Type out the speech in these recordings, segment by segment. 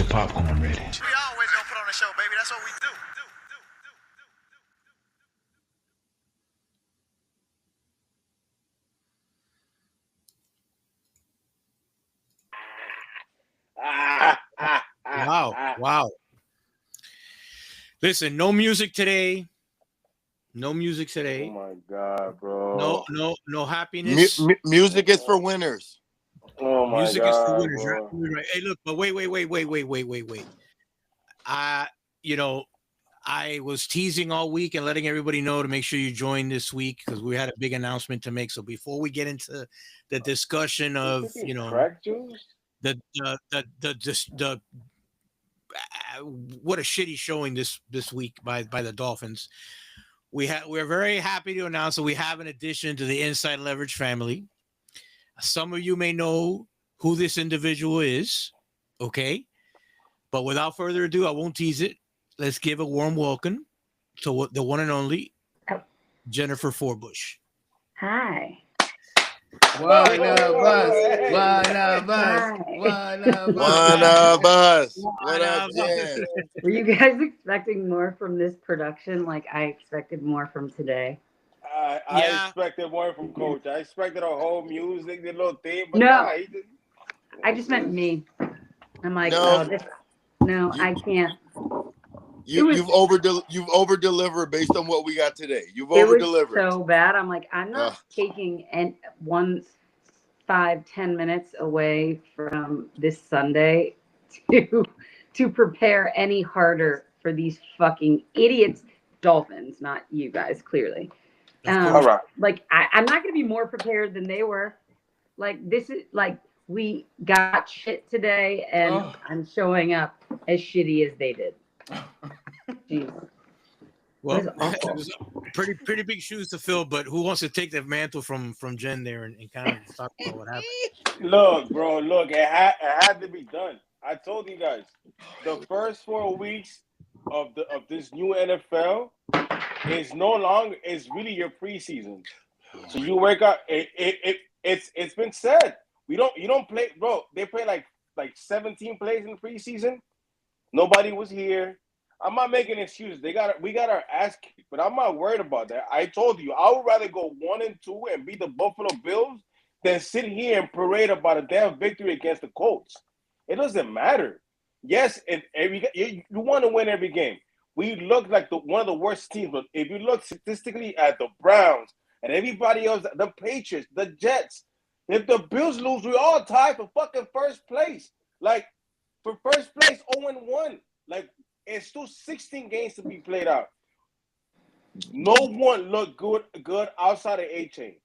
your popcorn ready. We always gonna put on a show, baby. That's what we do. Wow. Listen, no music today. No music today. Oh my God, bro. No happiness. Music is for winners. Oh my Music God, is for winners. bro. Right. Hey, look, but wait. I was teasing all week and letting everybody know to make sure you join this week because we had a big announcement to make. So before we get into the discussion of crack juice, the what a shitty showing this week by the Dolphins. We're very happy to announce that we have an addition to the Inside Leverage family. Some of you may know who this individual is, okay? But without further ado, I won't tease it. Let's give a warm welcome to the one and only Jennifer Forbush. Hi. One of us. What up, Jen? Were you guys expecting more from this production like I expected more from today? I expected more from Coach. I expected a whole music, the little theme. But no, I just meant me. I'm like, I can't. You've over-delivered based on what we got today. You've over-delivered. It was so bad. I'm like, I'm not taking 5-10 minutes away from this Sunday to prepare any harder for these fucking idiots, Dolphins, not you guys, clearly. All right. Like, I'm not going to be more prepared than they were. Like, this is like we got shit today, and I'm showing up as shitty as they did. Jesus. Well, it was pretty big shoes to fill, but who wants to take the mantle from Jen there and kind of talk about what happened? Look, bro, it had to be done. I told you guys, the first 4 weeks of this new NFL is really your preseason. So you work out. It's been said. You don't play, bro. They play like 17 plays in the preseason. Nobody was here. I'm not making excuses. We got our ass kicked, but I'm not worried about that. I told you, I would rather go 1-2 and beat the Buffalo Bills than sit here and parade about a damn victory against the Colts. It doesn't matter. Yes, and you want to win every game. We look like one of the worst teams, but if you look statistically at the Browns and everybody else, the Patriots, the Jets, if the Bills lose, we all tied for fucking first place. Like, for first place, 0-1. Like, it's still 16 games to be played out. No one looked good outside of A-Chain.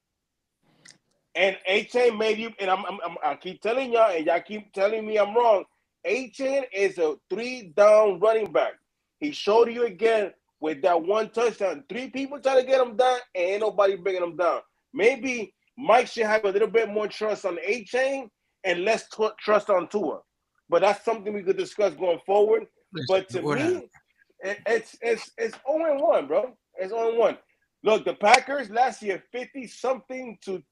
And A-Chain made you, and I keep telling y'all, and y'all keep telling me I'm wrong. A-Chain is a 3-down running back. He showed you again with that one touchdown. 3 people trying to get him down, and ain't nobody bringing him down. Maybe Mike should have a little bit more trust on A-Chain and less trust on Tua. But that's something we could discuss going forward. But to me, it's 0-1, bro. It's 0-1. Look, the Packers last year 50-something to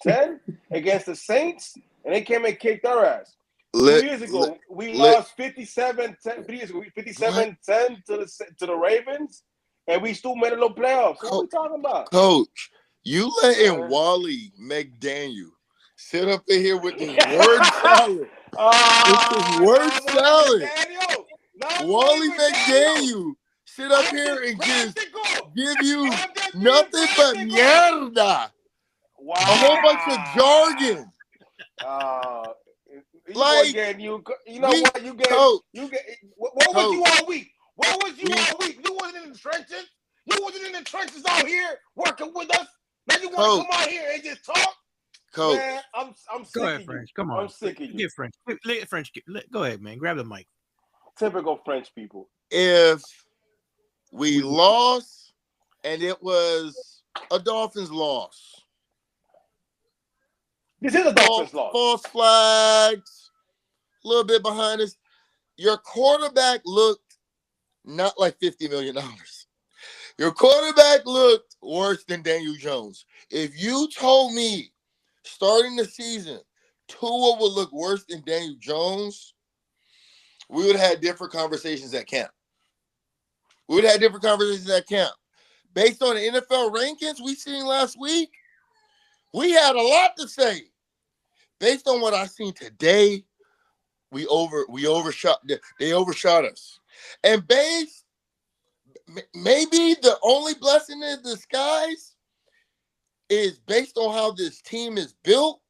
10 against the Saints, and they came and kicked our ass. 2 years ago, we lost 57-10. 3 years ago, 57-10 to the Ravens, and we still made a little playoffs. What are we talking about? Coach, you letting Wally McDaniel sit up in here with this word salad. This word salad. Wally McDaniel sit up here and just give you nothing but mierda. Wow. A whole bunch of jargon. Like, you know what? You get. What was you all week? Where was you all week? You wasn't in the trenches. You wasn't in the trenches out here working with us. Now you want to come out here and just talk? Coach. Man, I'm sick Go ahead, of French. you. Come on. I'm sick of you. Get French. Let French. Go ahead, man. Grab the mic. Typical French people. If we lost and it was a Dolphins loss. This is a Dolphins loss. False flags, a little bit behind us. Your quarterback looked not like $50 million. Your quarterback looked worse than Daniel Jones. If you told me starting the season, Tua would look worse than Daniel Jones, we would have had different conversations at camp. Based on the NFL rankings we seen last week, we had a lot to say. Based on what I seen today, they overshot us. And maybe the only blessing in disguise is based on how this team is built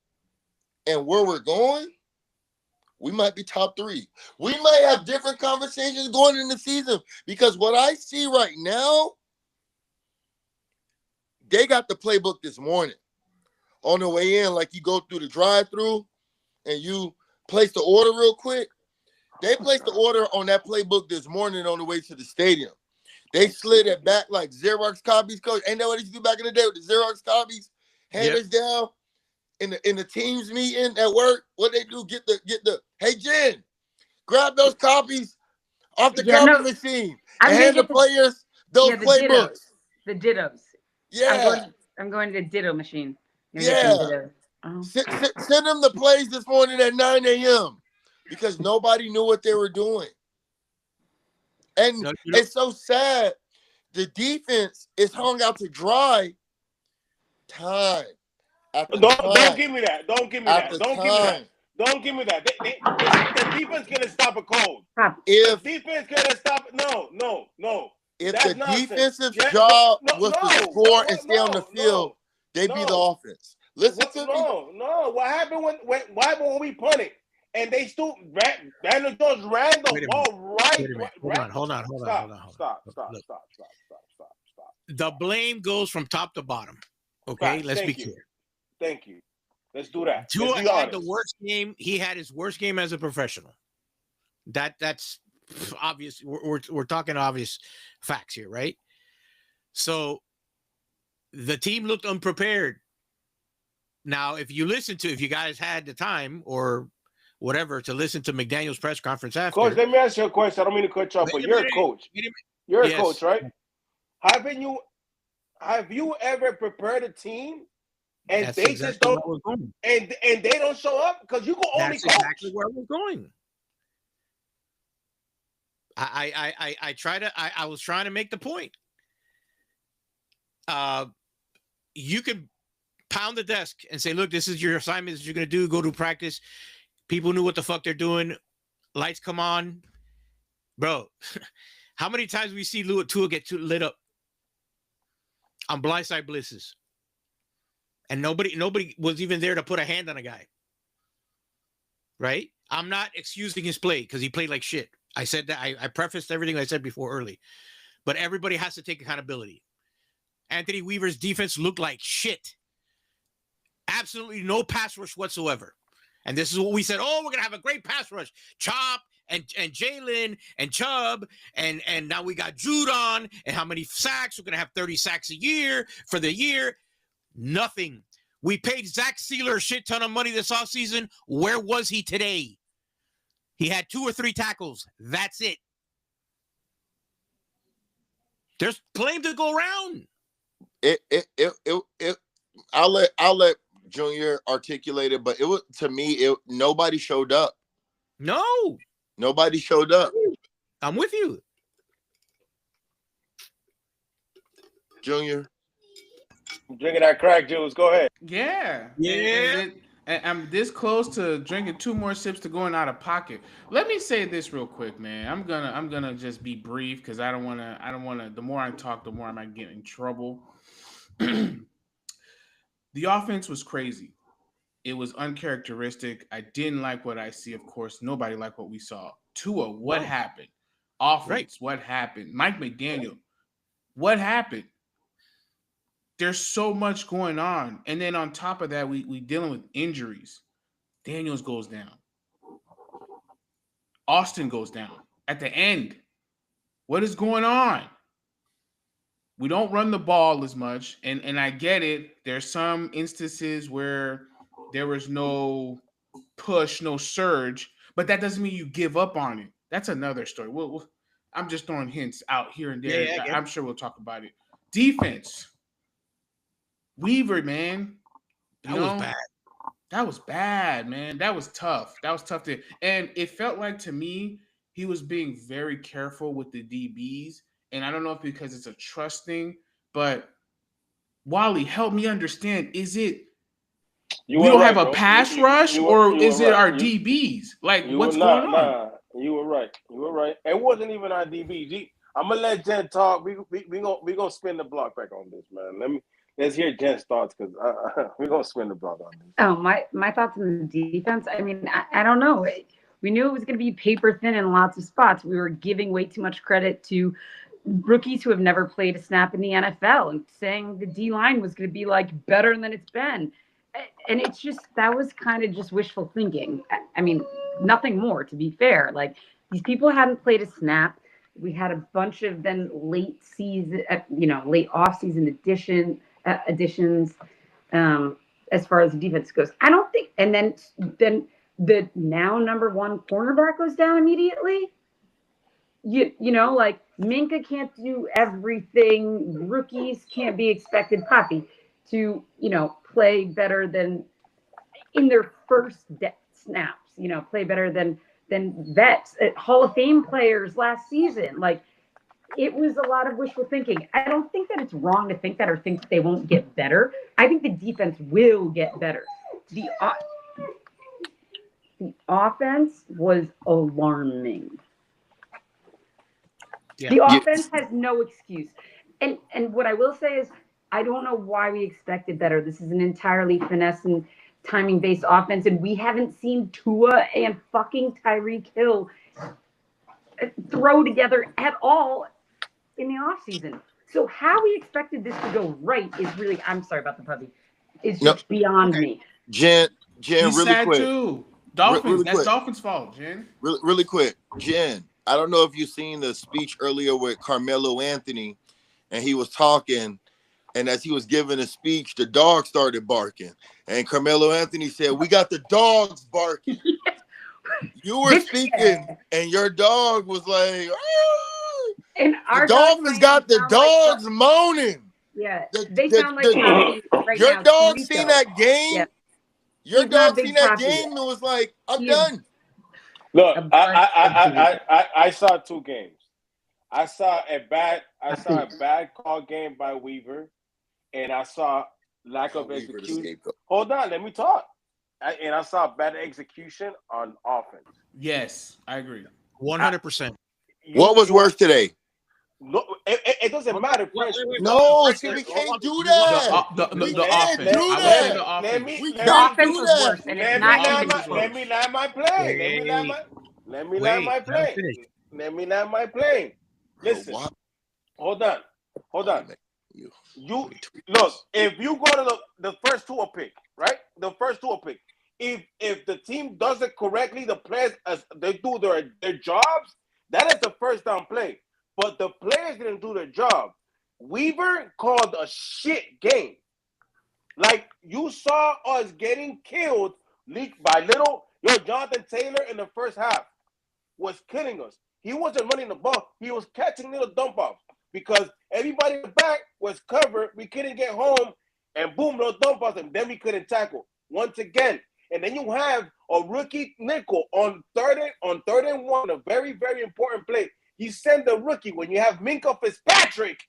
and where we're going. We might be top 3. We might have different conversations going in the season because what I see right now, they got the playbook this morning. On the way in, like you go through the drive-thru and you place the order real quick. They placed the order on that playbook this morning on the way to the stadium. They slid it back like Xerox copies, coach. Ain't that what they used to do back in the day with the Xerox copies? Hand us down in the teams meeting at work. What they do? Get the hey Jen, grab those copies off the copy machine and hand the players those playbooks. The dittos. Yeah. I'm going to the ditto machine. Yeah. Send them the plays this morning at 9 a.m. because nobody knew what they were doing. And it's so sad. The defense is hung out to dry time. Don't give me that. Don't give me that. Don't give me that. The defense gonna stop a cold. If the defense gonna stop it, no. If the defensive job was to score and stay on the field, they'd be the offense. Listen to me. No. What happened when we punted and they still Daniel Jones ran the ball right? Hold on. Stop. The blame goes from top to bottom. Okay, let's be clear. Thank you. Let's do that. Tua had the worst game. He had his worst game as a professional. That's obvious. We're talking obvious facts here, right? So the team looked unprepared. Now, if you guys had the time or whatever to listen to McDaniel's press conference after. Coach, let me ask you a question. I don't mean to cut you off, but you're a coach. You're a coach, right? Have you ever prepared a team and that's they exactly just don't and they don't show up because you can only That's coach? exactly where I was going. I was trying to make the point. You could pound the desk and say, look, this is your assignment that you're going to do. Go to practice. People knew what the fuck they're doing. Lights come on. Bro, how many times we see Tua get lit up on blindside blitzes? And nobody was even there to put a hand on a guy. Right? I'm not excusing his play because he played like shit. I said that. I prefaced everything I said before early. But everybody has to take accountability. Anthony Weaver's defense looked like shit. Absolutely no pass rush whatsoever. And this is what we said. Oh, we're going to have a great pass rush. Chop and Jaylen and Chubb. And now we got Judon. And how many sacks? We're going to have 30 sacks a year for the year. Nothing. We paid Zach Sealer a shit ton of money this offseason. Where was he today? He had 2 or 3 tackles. That's it. There's plenty to go around. I'll let Junior articulate it, but it was, to me, nobody showed up. No. Nobody showed up. I'm with you. Junior. I'm drinking that crack juice. Go ahead. Yeah. And I'm this close to drinking 2 more sips to going out of pocket. Let me say this real quick, man. I'm gonna just be brief because I don't wanna. The more I talk, the more I might get in trouble. The offense was crazy. It was uncharacteristic. I didn't like what I see. Of course, nobody liked what we saw. Tua, what happened? Offense, what happened? Mike McDaniel, what happened? There's so much going on. And then on top of that, we dealing with injuries. Daniels goes down. Austin goes down at the end. What is going on? We don't run the ball as much. And I get it. There's some instances where there was no push, no surge, but that doesn't mean you give up on it. That's another story. I'm just throwing hints out here and there. Yeah, I'm sure we'll talk about it. Defense. Weaver, man. That was bad. That was bad, man. That was tough. And it felt like to me, he was being very careful with the DBs. And I don't know if because it's a trust thing, but Wally, help me understand. Is it we don't have a pass rush, or is it our DBs? Like, what's going on? Nah, you were right. You were right. It wasn't even our DBs. I'm gonna let Jen talk. We gonna spin the block back on this, man. Let's hear Jen's thoughts because we're gonna spin the block on this. Oh, my thoughts on the defense. I mean, I don't know. We knew it was going to be paper thin in lots of spots. We were giving way too much credit to rookies who have never played a snap in the NFL and saying the D line was going to be like better than it's been. And it's just, that was kind of just wishful thinking. I mean, nothing more, to be fair. Like, these people hadn't played a snap. We had a bunch of then late season, late off season additions as far as the defense goes. I don't think, and then the now number one cornerback goes down immediately. Like Minka can't do everything. Rookies can't be expected, Poppy, to, play better than in their first snaps, play better than vets, Hall of Fame players last season. Like, it was a lot of wishful thinking. I don't think that it's wrong to think that or think that they won't get better. I think the defense will get better. The offense was alarming. Yeah. The offense has no excuse. And what I will say is, I don't know why we expected better. This is an entirely finesse and timing-based offense, and we haven't seen Tua and fucking Tyreek Hill throw together at all in the offseason. So how we expected this to go right is really, I'm sorry about the puppy, is just beyond me. Jen, really sad quick. Too. Dolphins, really that's quick. Dolphins' fault, Jen. Really quick. Jen, I don't know if you've seen the speech earlier with Carmelo Anthony, and he was talking, and as he was giving a speech, the dog started barking. And Carmelo Anthony said, "We got the dogs barking." You were speaking, and your dog was like, "Ah." And our the Dolphins got the dogs like moaning. Yeah, they sound like right your now. dog seen that game. Yeah. Your dog seen that game and was like, "I'm done." Look, I saw two games. I saw a bad call game by Weaver, and I saw lack of execution. Hold on, let me talk. And I saw bad execution on offense. Yes, I agree. 100%. What was worse today? No, it doesn't matter, Prince. No, we can't do that. The offense. The offense was worse, and it's not even close. Let me land my plane. Let me land my plane. Listen, hold on. You look. If you go to the first two a pick, right? The first two a pick. If the team does it correctly, the players as they do their jobs, that is the first down play. But the players didn't do their job. Weaver called a shit game. Like, you saw us getting killed by little. Jonathan Taylor in the first half was killing us. He wasn't running the ball. He was catching little dump offs because everybody in the back was covered. We couldn't get home, and boom, little dump offs, and then we couldn't tackle once again. And then you have a rookie nickel on third and one, a very, very important play. You send the rookie when you have Minka Fitzpatrick.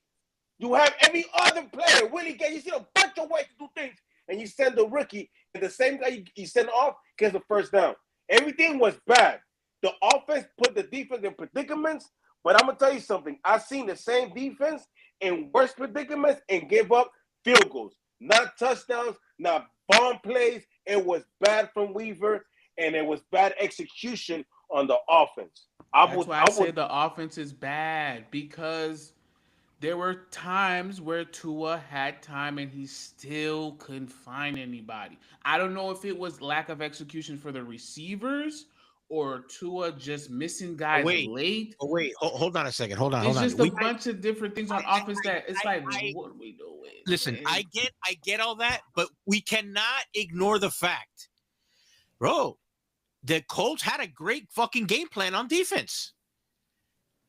You have every other player, Willie Gay. You see a bunch of ways to do things, and you send the rookie, and the same guy you send off gets the first down. Everything was bad. The offense put the defense in predicaments, but I'm going to tell you something. I've seen the same defense in worse predicaments and give up field goals. Not touchdowns, not bomb plays. It was bad from Weaver, and it was bad execution on the offense. That's why I say the offense is bad, because there were times where Tua had time and he still couldn't find anybody. I don't know if it was lack of execution for the receivers or Tua just missing guys late. Hold on a second. It's just a bunch of different things on offense that it's like, what are we doing? Listen, man? I get all that, but we cannot ignore the fact, bro, the Colts had a great fucking game plan on defense.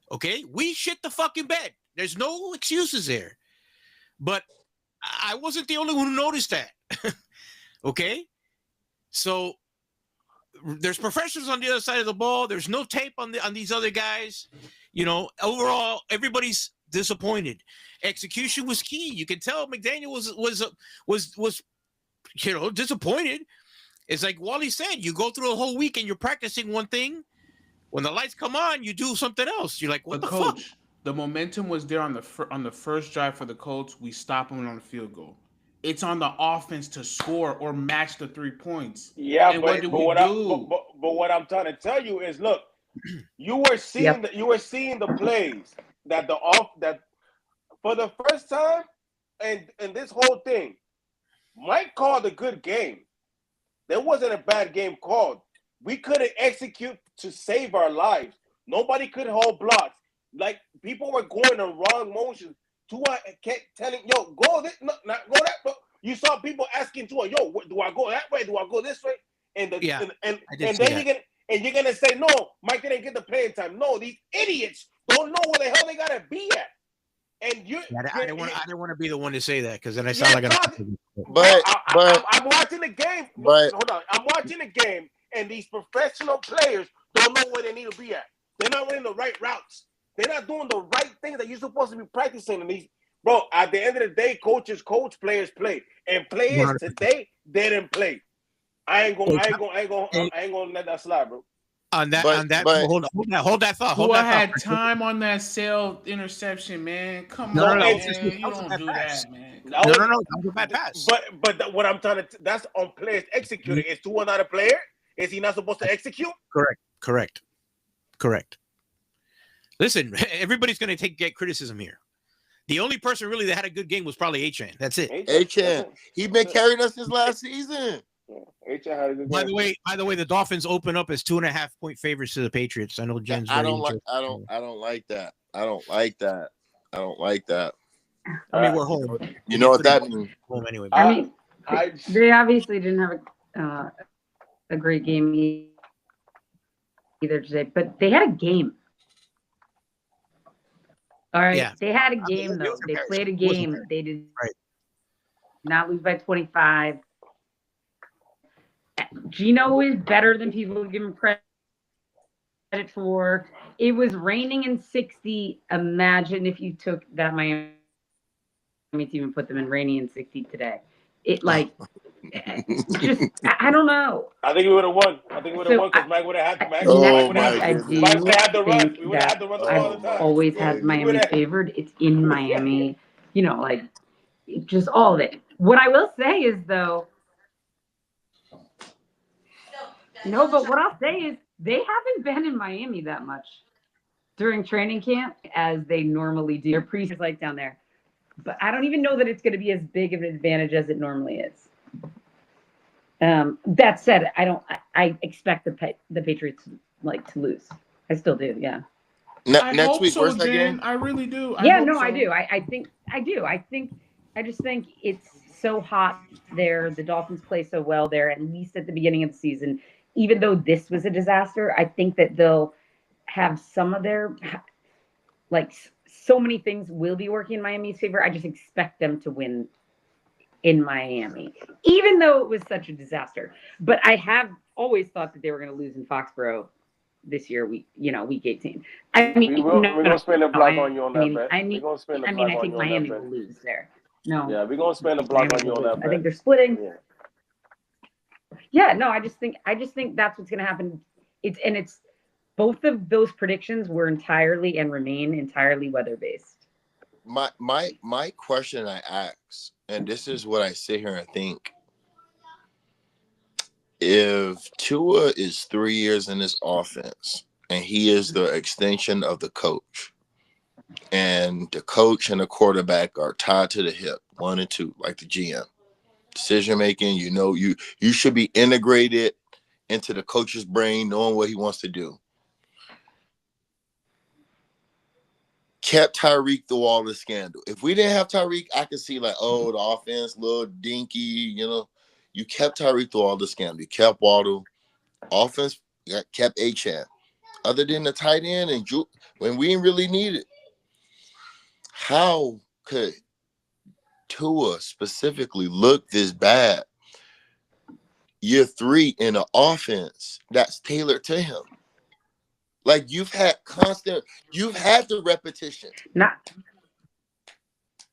Okay? We shit the fucking bed. There's no excuses there. But I wasn't the only one who noticed that. Okay? So there's professionals on the other side of the ball. There's no tape on these other guys. Overall, everybody's disappointed. Execution was key. You can tell McDaniel was disappointed. It's like Wally said, you go through a whole week and you're practicing one thing. When the lights come on, you do something else. You're like, what the fuck? The momentum was there on the first drive for the Colts. We stop them on the field goal. It's on the offense to score or match the 3 points. Yeah, and what what I'm trying to tell you is, look, you were seeing the plays that for the first time, and this whole thing, Mike called a good game. There wasn't a bad game called. We couldn't execute to save our lives. Nobody could hold blocks. Like, people were going the wrong motions. Tua kept telling, yo, go this, not go that way. You saw people asking Tua, yo, do I go that way? Do I go this way? And you're gonna say, no, Mike didn't get the playing time. No, these idiots don't know where the hell they gotta be at. And I didn't want to be the one to say that, because then I sound like I'm watching the game. Hold on, I'm watching the game, and these professional players don't know where they need to be at. They're not running the right routes. They're not doing the right things that you're supposed to be practicing. And at the end of the day, coaches coach, players play, and players 100%. Today they didn't play. I ain't gonna let that slide, bro. Hold that thought. Who had time on that sail interception, man? Come on, man. You don't do that, man. No, that was a bad pass. But what I'm trying to that's on players executing. Is Tua not a player? Is he not supposed to execute? Correct. Listen, everybody's going to get criticism here. The only person really that had a good game was probably H-Chan. That's it. H-Chan. He's been carrying us since last season. H-Chan had a good game. By the way, the Dolphins open up as 2.5-point favorites to the Patriots. I know Jen's I don't like that. I don't like that. I mean, we're home. You know what that means? Home anyway. They obviously didn't have a great game either today, but they had a game. All right, yeah. They had a game, though. They played a game. They did not lose by 25. Gino is better than people give him credit for. It was raining in 60. Imagine if you took that Miami team and put them in rainy and 60 today. I don't know. I think we would have won. Because Mike would have had the Mike would have had the run. We would have had the run all the time. I've always had Miami favored. It's in Miami. Just all of it. What I will say is, though, what I'll say is they haven't been in Miami that much during training camp as they normally do. Their preseason like down there. But I don't even know that it's going to be as big of an advantage as it normally is. That said, I expect the Patriots to lose. I still do. Yeah. Next week, where's that game? I really do. I do. I just think it's so hot there. The Dolphins play so well there, at least at the beginning of the season. Even though this was a disaster, I think that they'll have some of their so many things will be working in Miami's favor. I just expect them to win in Miami, even though it was such a disaster. But I have always thought that they were going to lose in Foxborough this year, week 18. I mean, we're going to spend a block on you on that bet. I think Miami will lose there. No. Yeah, we're going to spend a block on you on that bet. I think they're splitting. Yeah, no, I just think that's what's going to happen. It's both of those predictions were entirely and remain entirely weather-based. My question I ask, and this is what I sit here and think, if Tua is 3 years in this offense and he is the extension of the coach, and the coach and the quarterback are tied to the hip, 1 and 2, like the GM, decision making, you should be integrated into the coach's brain, knowing what he wants to do. Kept Tyreek through all the scandal. If we didn't have Tyreek, I could see the offense, little dinky, You kept Tyreek through all the scandal. You kept Waddle. Offense, kept H-Chan. Other than the tight end and when we didn't really need it. How could Tua specifically look this bad year 3 in an offense that's tailored to him. Like you've had the repetition.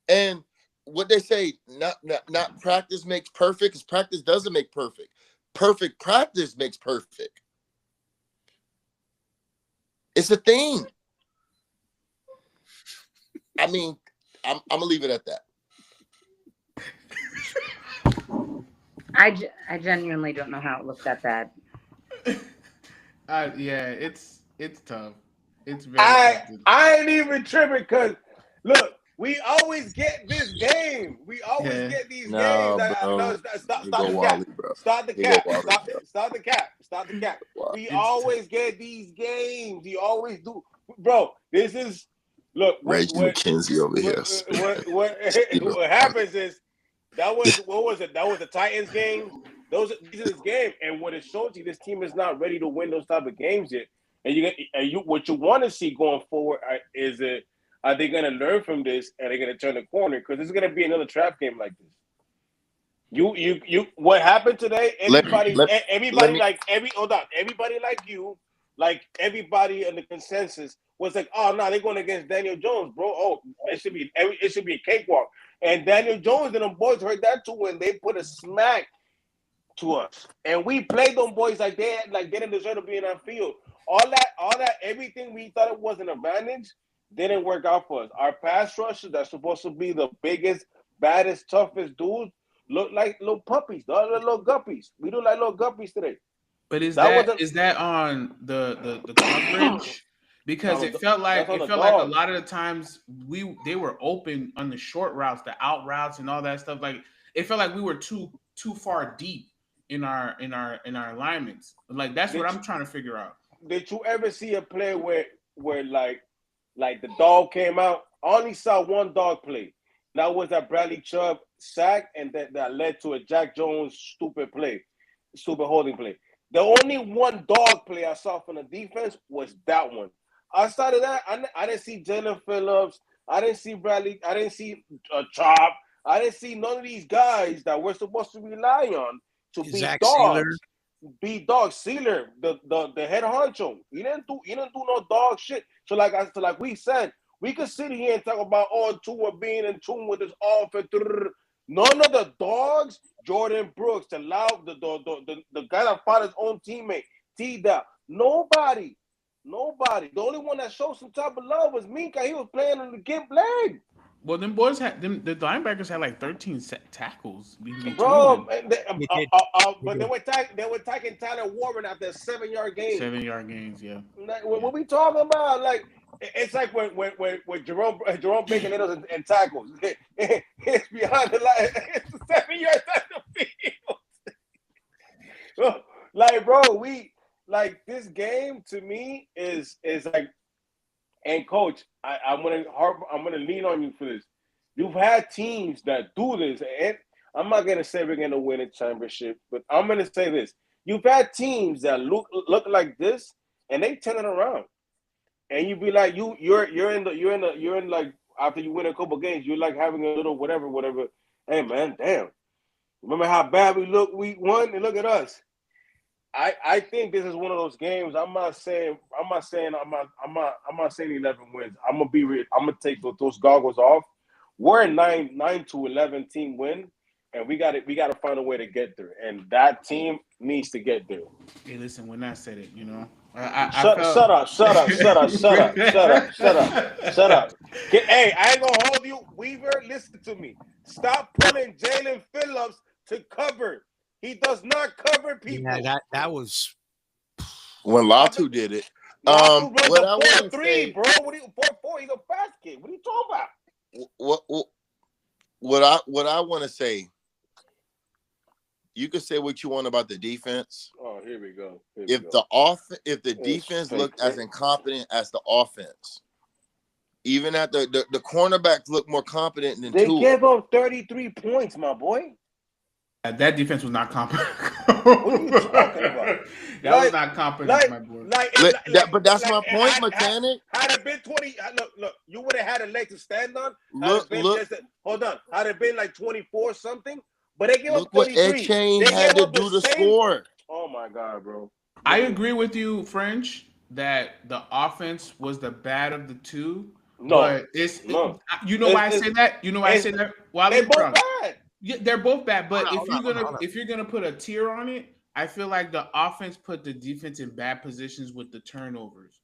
And what they say, not practice makes perfect, because practice doesn't make perfect. Perfect practice makes perfect. It's a thing. I mean, I'm gonna leave it at that. I genuinely don't know how it looked that bad. Yeah, it's tough. It's very tough. I ain't even tripping because look, we always get this game. We always get these games. Stop the cap. Stop the cap. We always get these games. We always do. Bro, this is look. Reggie McKenzie over here. What happens is that was what was it? That was the Titans game. These are this game, and what it shows you, this team is not ready to win those type of games yet. And what you want to see going forward is that are they going to learn from this and they're going to turn the corner, because this is going to be another trap game like this. You what happened today? Everybody like you, like everybody in the consensus was like, oh no, they're going against Daniel Jones, bro. Oh, it should be a cakewalk. And Daniel Jones and them boys heard that too when they put a smack to us, and we played them boys like they didn't deserve to be in our field. All that, everything we thought it was an advantage didn't work out for us. Our pass rushers that's supposed to be the biggest, baddest, toughest dudes look like little puppies, little guppies. We look like little guppies today. But is that on the coverage? Because it felt like a lot of the times they were open on the short routes, the out routes, and all that stuff. Like it felt like we were too far deep in our alignments. Like that's what I'm trying to figure out. Did you ever see a play where like the dog came out? I only saw one dog play. That was that Bradley Chubb sack, and that led to a Jack Jones stupid holding play. The only one dog play I saw from the defense was that one. Outside of that, I didn't see Jaylen Phillips. I didn't see Bradley. I didn't see Chop. I didn't see none of these guys that we're supposed to rely on to be dogs. Be dogs. Sealer, the head honcho. He didn't do no dog shit. So like we said, we could sit here and talk about Tua being in tune with his offense. None of the dogs, Jordan Brooks, the guy that fought his own teammate, T-Dot. Nobody. The only one that showed some type of love was Minka. He was playing on the gimp leg. Well, them boys the linebackers had like 13 tackles. Bro, but they were taking Tyler Warren after a 7-yard game. 7-yard gains, yeah. Like, what we talking about? Like it's like when Jerome Baker Nettles and tackles. It's behind the line. It's 7 yards out the field. Like, bro, like this game to me is like. And coach, I'm gonna lean on you for this. You've had teams that do this, and I'm not gonna say we're gonna win a championship, but I'm gonna say this: you've had teams that look like this, and they turn it around, and you be like, you're in like after you win a couple games, you're like having a little whatever. Hey man, damn! Remember how bad we looked week 1, and look at us. I think this is one of those games. I'm not saying 11 wins. I'm gonna be real. I'm gonna take those goggles off. We're a 9-11 team win, and we got to find a way to get there. And that team needs to get there. Hey, listen, when I said it, Shut up. Hey, I ain't gonna hold you, Weaver. Listen to me. Stop pulling Jaylen Phillips to cover. He does not cover people. Yeah, that was when Latu did it. What I want to say, bro. What are you 4-4? He's a fast kid. What are you talking about? What I want to say. You can say what you want about the defense. Oh, here we go. If the defense looked as incompetent as the offense, even at the cornerbacks look more competent than they Tua. gave up 33 points, my boy. That defense was not competent. What are you talking about? That was not competent, my boy. But that's my point, Mechanic. Had it been 20, look, you would have had a leg to stand on. Hold on. Had it been like 24 something, But they gave Look up what 33. Ed Chain They had gave to up do the to same. score. Oh my God, bro. I agree with you, French, that the offense was the bad of the two. No, But you know why I say that? You know why I say that? They Wally, both bad. Yeah, they're both bad. But Hold on. if you're gonna put a tier on it, I feel like the offense put the defense in bad positions with the turnovers.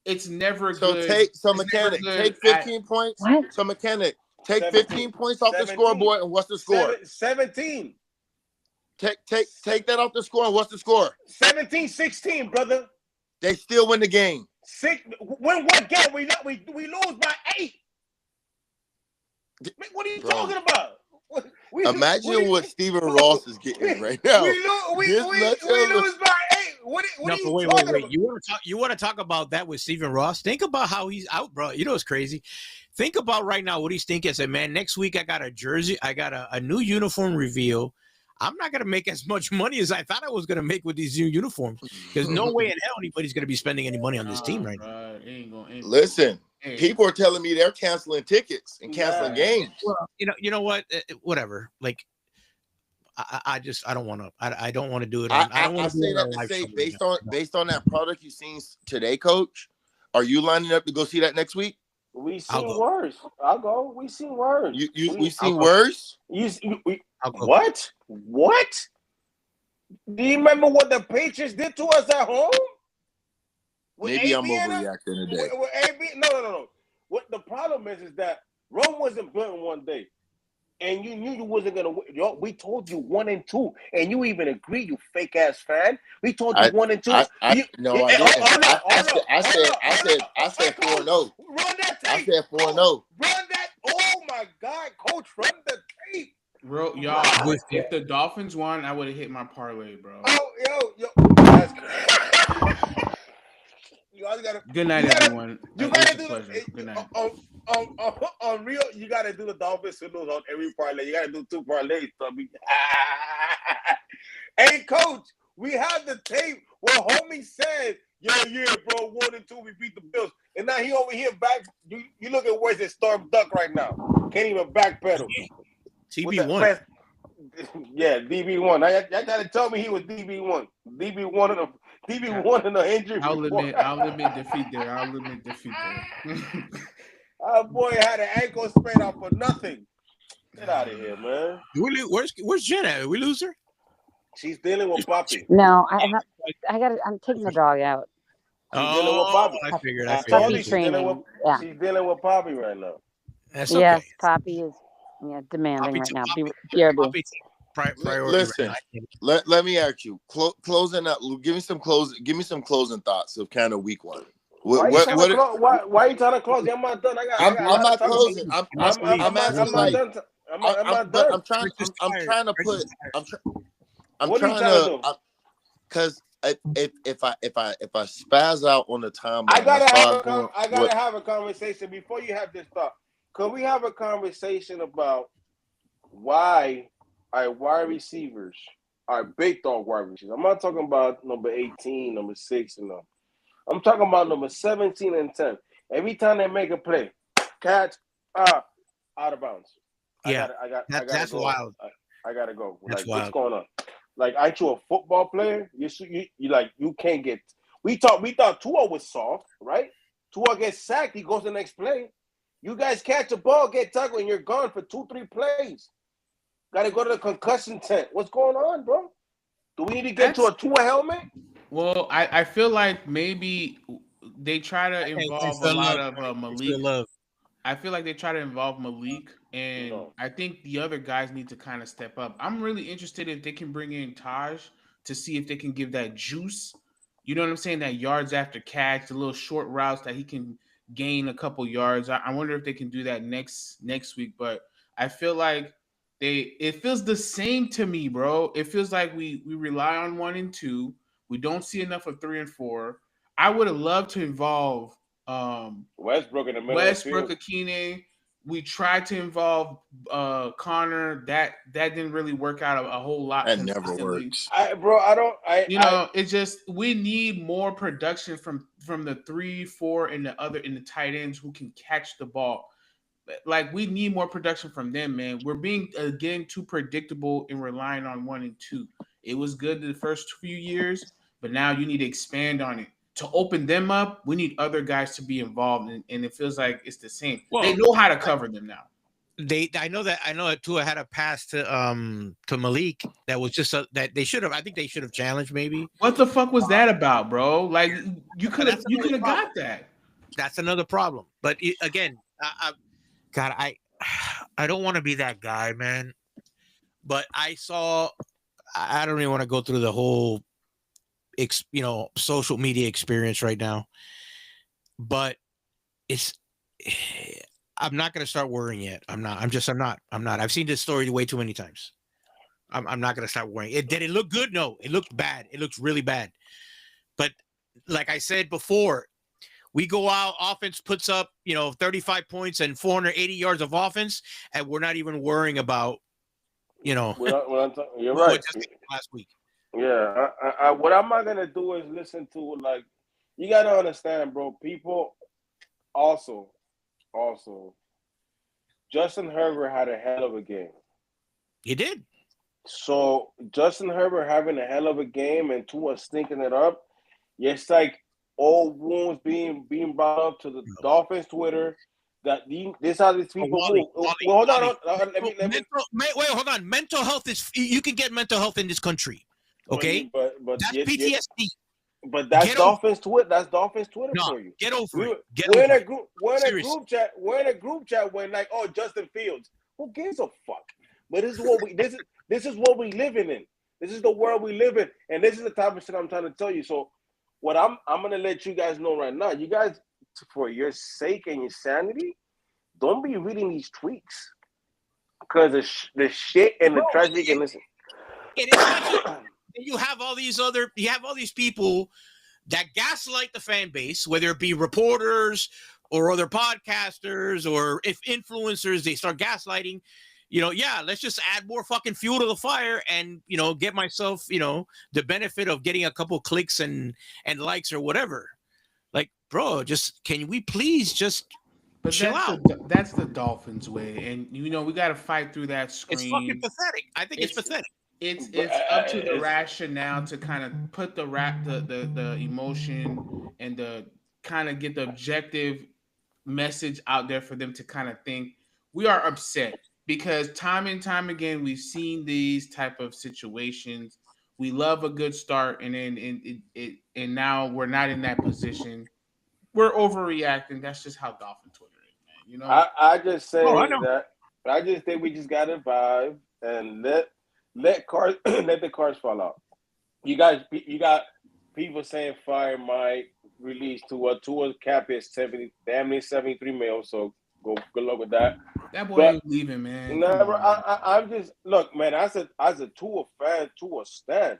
It's never good. Mechanic, take 15 points. What? So mechanic, take 17. 15 points off the 17. scoreboard, and what's the score? 17. Take that off the score, and what's the score? 17-16, brother. They still win the game. Win what game? We lose by 8. What are you talking about? Imagine what Stephen Ross is getting right now. We lose by 8. What are you talking about? You want to talk about that with Stephen Ross? Think about how he's out, bro. You know what's crazy? Think about right now what he's thinking. I said, man, next week I got a jersey. I got a new uniform reveal. I'm not going to make as much money as I thought I was going to make with these new uniforms. There's no way in hell anybody's going to be spending any money on this team right now. Listen, people are telling me they're canceling tickets and canceling games. Well, you know what? Whatever. Like, I don't want to. I don't want to do it. I say that to say based on that product you've seen today, Coach. Are you lining up to go see that next week? We seen worse. I'll go. We seen worse. We seen worse. What? What? Do you remember what the Patriots did to us at home? Maybe I'm overreacting today. No. What the problem is that Rome wasn't built in one day. And you knew you wasn't gonna win. We told you 1-2, and you even agreed, you fake ass fan. We told you 1-2. I didn't. I said 4-0. Run that tape. I said 4-0. Run that. Oh my God, Coach, run the tape. Bro, y'all, if the Dolphins won, I would have hit my parlay, bro. Oh, yo. That's crazy. Good night, everyone. You gotta do Good night. On real, you gotta do the Dolphins signals on every parlay. You gotta do 2 parlays, Tubby. Hey, Coach, we have the tape where homie said, yeah, bro, 1-2, we beat the Bills. And now he over here back. You look at where's his Storm Duck right now. Can't even backpedal. TB1. Yeah, DB1. Now y'all gotta tell me he was DB1. DB1 in the injury. I'll limit defeat there. Our boy had an ankle sprain out for nothing. Get out of here, man. Where's Jen at? We lose her? She's dealing with Poppy. No, I'm taking the dog out. She's dealing with Poppy. I figured. Puppy training. She's dealing with Poppy right now. That's okay. Yes, Poppy is demanding right now. BRB. Listen, let me ask you. Closing up. Give me some closing thoughts of kind of week 1. Why are you trying to close? I'm not done. I'm not closing. I'm not done. I'm trying to put. Because if I spaz out on the time, I gotta have a conversation before you have this thought. Could we have a conversation about why our wide receivers are big dog wide receivers? I'm not talking about number 18, number 6, and I'm talking about number 17 and 10. Every time they make a play, catch, out of bounds. Yeah, that's wild. I gotta go. That's wild. What's going on? Like, aren't you a football player? You can't get. We thought Tua was soft, right? Tua gets sacked, he goes the next play. You guys catch a ball, get tackled, and you're gone for 2-3 plays. Got to go to the concussion tent. What's going on, bro? Do we need to get to a Tua helmet? Well, I feel like maybe they try to involve a lot of Malik. I feel like they try to involve Malik, and I think the other guys need to kind of step up. I'm really interested if they can bring in Taj to see if they can give that juice. You know what I'm saying? That yards after catch, the little short routes that he can gain a couple yards. I wonder if they can do that next week. But I feel like it feels the same to me, bro. It feels like we rely on 1 and 2. We don't see enough of 3 and 4. I would have loved to involve Westbrook in the middle. Westbrook, Akine. We tried to involve Connor. That didn't really work out a whole lot. That never works. It's just we need more production from the 3, 4, and the tight ends who can catch the ball. like we need more production from them, man. We're being again too predictable and relying on 1 and 2. It was good the first few years, but now you need to expand on it. To open them up, we need other guys to be involved, and it feels like it's the same. Well, they know how to cover them now. I know that Tua had a pass to Malik that was just that they should have. I think they should have challenged maybe. What the fuck was that about, bro? Like you could have got that. That's another problem. But again, God, I don't want to be that guy, man. But I don't even want to go through the whole, social media experience right now. But I'm not going to start worrying yet. I'm not. I've seen this story way too many times. I'm not going to start worrying. Did it look good? No, it looked bad. It looked really bad. But like I said before, we go out, offense puts up, 35 points and 480 yards of offense, and we're not even worrying about, you're right. Last week. Yeah. What I'm not going to do is listen to, like, you got to understand, bro, people also, Justin Herbert had a hell of a game. He did. So Justin Herbert having a hell of a game and Tua stinking it up, it's like old wounds being brought up to the Dolphins Twitter. That this how these people move. Hold on. Hold on. Mental health you can get mental health in this country. Okay, but that's PTSD. But that's Dolphins Twitter. That's Dolphins Twitter for you. Get over it. We're in a group chat. We're in a group chat when like, oh, Justin Fields. Who gives a fuck? But this is what we living in. This is the world we live in, and this is the type of shit I'm trying to tell you. So, what I'm gonna let you guys know right now. You guys, for your sake and your sanity, don't be reading these tweets because the shit and the tragedy. And listen, you have all these people that gaslight the fan base, whether it be reporters or other podcasters or if influencers, they start gaslighting. Let's just add more fucking fuel to the fire and, get myself, the benefit of getting a couple clicks and likes or whatever. Like, bro, can we please just chill out? That's the Dolphins way. And, we got to fight through that screen. It's fucking pathetic. I think it's pathetic. It's up to the rationale to kind of put the emotion and the kind of get the objective message out there for them to kind of think we are upset. Because time and time again, we've seen these type of situations. We love a good start, and then and now we're not in that position. We're overreacting. That's just how Dolphin Twitter is, man. I just say that. I just think we just got to vibe and let the cards fall out. You got people saying fire Mike, release Tua's cap is 73 mil. So good luck with that. That boy ain't leaving, man. Never. I'm just look, man. As a Tua fan, Tua stan,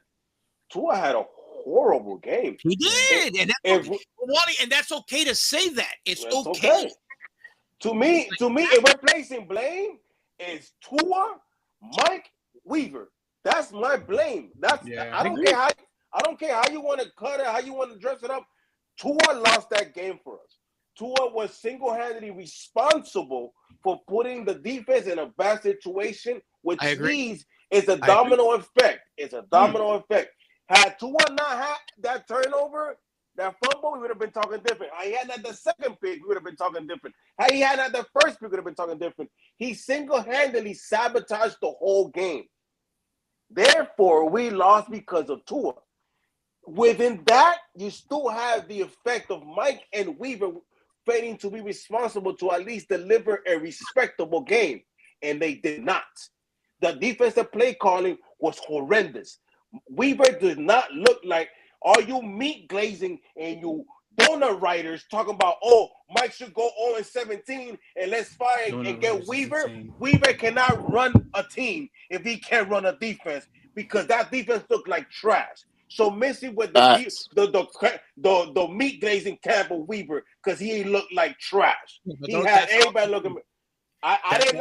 Tua had a horrible game. He did, and that's okay to say that. It's okay. To me, if we're placing blame, it's Tua, Mike, Weaver. That's my blame. I don't care how you want to cut it, how you want to dress it up. Tua lost that game for us. Tua was single-handedly responsible for putting the defense in a bad situation, which means it's a domino effect. It's a domino effect. Had Tua not had that turnover, that fumble, we would have been talking different. Had he had not the second pick, we would have been talking different. Had he had not the first pick, we would have been talking different. He single-handedly sabotaged the whole game. Therefore, we lost because of Tua. Within that, you still have the effect of Mike and Weaver failing to be responsible to at least deliver a respectable game, and they did not. The defensive play calling was horrendous. Weaver did not look like all you meat glazing and you donut writers talking about, Mike should go 0-17 and let's fire and get Weaver. Weaver cannot run a team if he can't run a defense because that defense looked like trash. So Missy with the meat glazing Campbell Weaver because he looked like trash. He had everybody looking. I didn't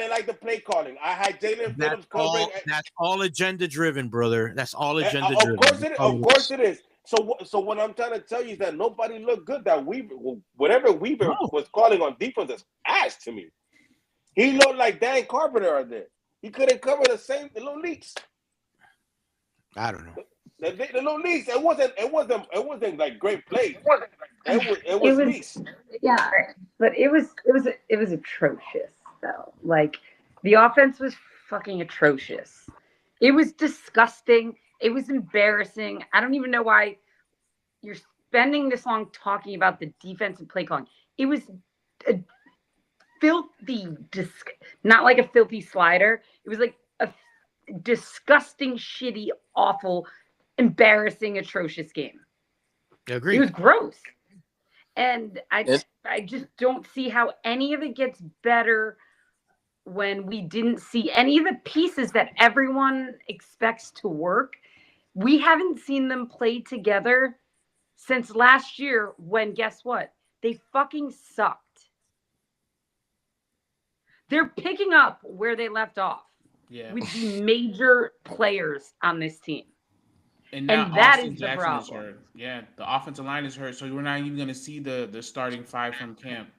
like the play calling. I had Jaylen Phillips covering. That's all agenda driven, brother. That's all agenda driven. Of course it is. So what I'm trying to tell you is that nobody looked good. That whatever Weaver was calling on defense is ass to me. He looked like Dan Carpenter out there. He couldn't cover the little leaks. I don't know. The little leaks. It wasn't like great plays. It was leaks. Yeah, but it was atrocious though. Like the offense was fucking atrocious. It was disgusting. It was embarrassing. I don't even know why you're spending this long talking about the defensive play calling. It was a filthy, not like a filthy slider. It was like a disgusting, shitty, awful, embarrassing, atrocious game. I agree. It was gross. And I just don't see how any of it gets better when we didn't see any of the pieces that everyone expects to work. We haven't seen them play together since last year when, guess what? They fucking sucked. They're picking up where they left off with the major players on this team. And now that Austin is the Jackson problem. is hurt. Yeah, the offensive line is hurt, so we're not even going to see the starting five from camp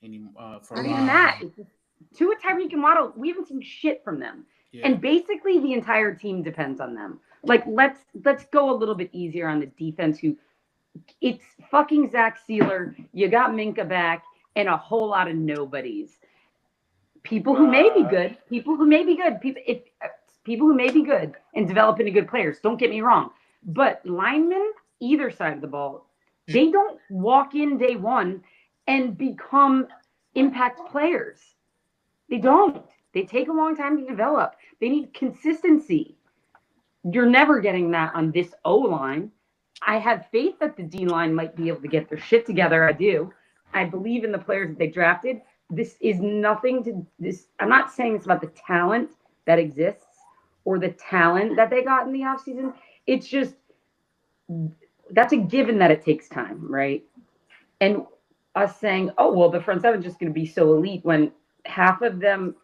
anymore. Not even that. It's just Tua, Tyreek, and Waddle. We haven't seen shit from them, Yeah. and basically the entire team depends on them. Like let's go a little bit easier on the defense. It's fucking Zach Sealer. You got Minka back, and a whole lot of nobodies. People who may be good. People who may be good and develop into good players. Don't get me wrong. But linemen, either side of the ball, they don't walk in day one and become impact players. They don't. They take a long time to develop. They need consistency. You're never getting that on this O-line. I have faith that the D-line might be able to get their shit together. I do. I believe in the players that they drafted. This is nothing to this. I'm not saying it's about the talent that exists or the talent that they got in the offseason. It's just that's a given that it takes time, right? And us saying, oh, well, the front seven is just going to be so elite when half of them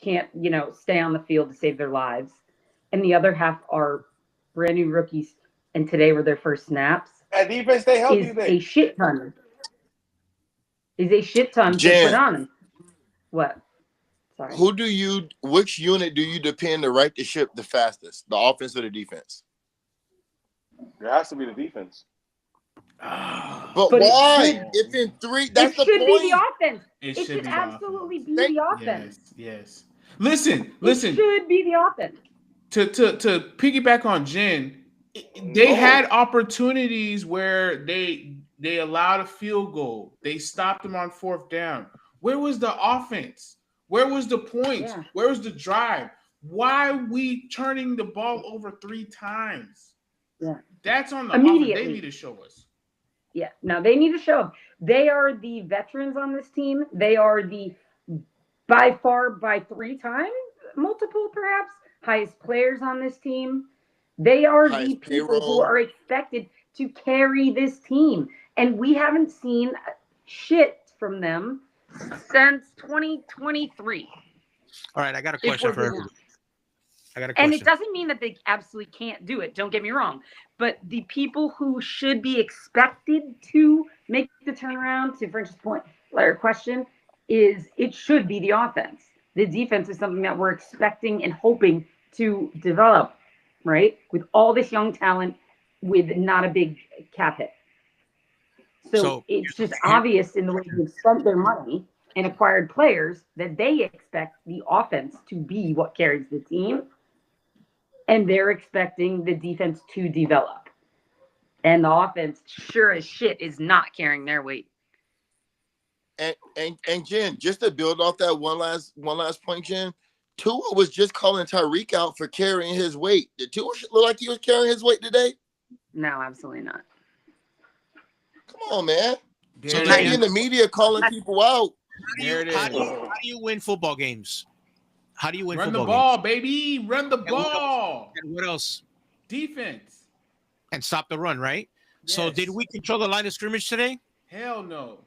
can't, stay on the field to save their lives. And the other half are brand new rookies. And today were their first snaps. At defense, they help you. A shit ton. Is a shit ton to put on them. What? Sorry. Which unit do you depend to right the ship the fastest? The offense or the defense? It has to be the defense. But why? If in three, that's the point. It should be the offense. It should be absolutely be the offense. Yes. Listen. It should be the offense. To piggyback on Jen, they had opportunities where they allowed a field goal. They stopped them on fourth down. Where was the offense? Where was the points? Yeah. Where was the drive? Why are we turning the ball over 3 times? Yeah. That's on the offense. They need to show us. Yeah. No, they need to show up. They are the veterans on this team. They are by 3 times, multiple perhaps, highest players on this team. They are the people who are expected to carry this team. And we haven't seen shit from them since 2023. All right, I got a question for everyone. And it doesn't mean that they absolutely can't do it. Don't get me wrong. But the people who should be expected to make the turnaround, to French's point, or question, is it should be the offense. The defense is something that we're expecting and hoping to develop, right? With all this young talent, with not a big cap hit. So it's just obvious in the way they've spent their money and acquired players that they expect the offense to be what carries the team. And they're expecting the defense to develop. And the offense, sure as shit, is not carrying their weight. And Jen, just to build off that one last point, Jen, Tua was just calling Tyreek out for carrying his weight. Did Tua look like he was carrying his weight today? No, absolutely not. Come on, man. So just be in the media calling people out. How do you win football games? How do you win football games? Run the ball, baby. Run the ball. And what else? Defense. And stop the run, right? Yes. So did we control the line of scrimmage today? Hell no.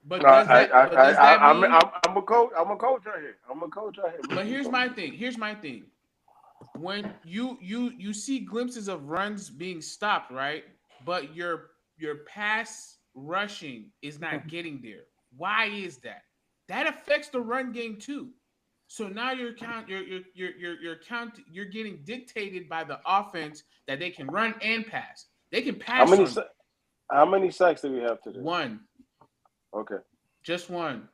But I'm a coach. I'm a coach right here. But here's my thing. when you see glimpses of runs being stopped, right? But your pass rushing is not getting there. Why is that? That affects the run game too. So now you're getting dictated by the offense that they can run and pass. They can How pass many on you. how many sacks do we have today? One, Okay. just one.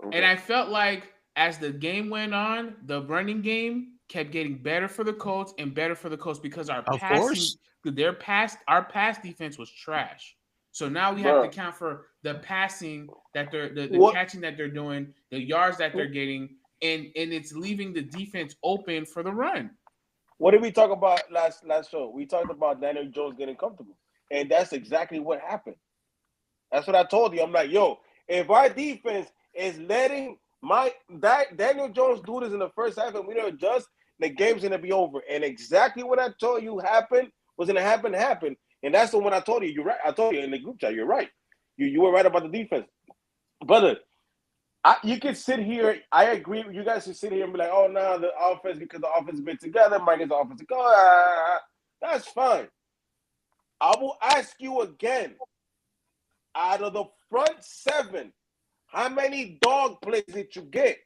Okay. And I felt like as the game went on, the running game kept getting better for the Colts and better for the Colts because our Of passing, course. our pass defense was trash. So now we have to count for the passing that the catching that they're doing, the yards that they're getting, and it's leaving the defense open for the run. What did we talk about last show? We talked about Daniel Jones getting comfortable, and that's exactly what happened. That's what I told you. I'm like, yo, if our defense is letting Daniel Jones do this in the first half and we don't adjust, the game's gonna be over. And exactly what I told you happened was gonna happen. And that's the one I told you. You're right. I told you in the group chat. You're right. You were right about the defense, brother. You can sit here. I agree. You guys can sit here and be like, "Oh, no, the offense because the offense has been together. Mike is the offensive coach." That's fine. I will ask you again. Out of the front seven, how many dog plays did you get?